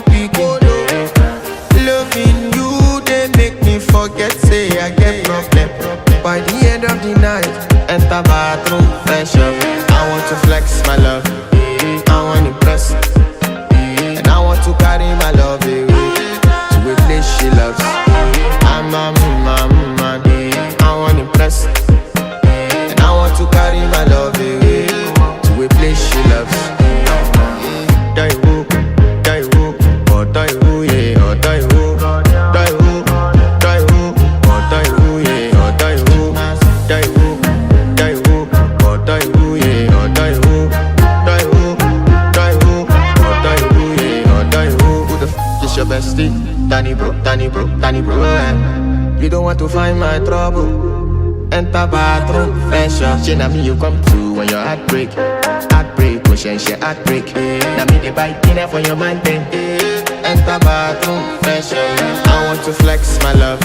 speaking. Loving you, they make me forget, say I get problem. By the end of the night, enter bathroom, fresh up. I want to flex my love, I want to impress, and I want to carry my love away to a place she loves. I'm a man, I want to impress, and I want to carry my love away to a place she loves. Die who, or die who, yeah, or die who, die who, die who, or die who, yeah, or die who, die who, die who, or die who, yeah, or die who, die who, die who, or die who, yeah, or die who. Who the f is your bestie? Danny bro, You don't want to find my trouble. Enter bathroom, fresh up. She na me you come to when your heartbreak, ocean she heartbreak. Na me they buy dinner for your man then. Enter bathroom, fresh up. I want to flex my love,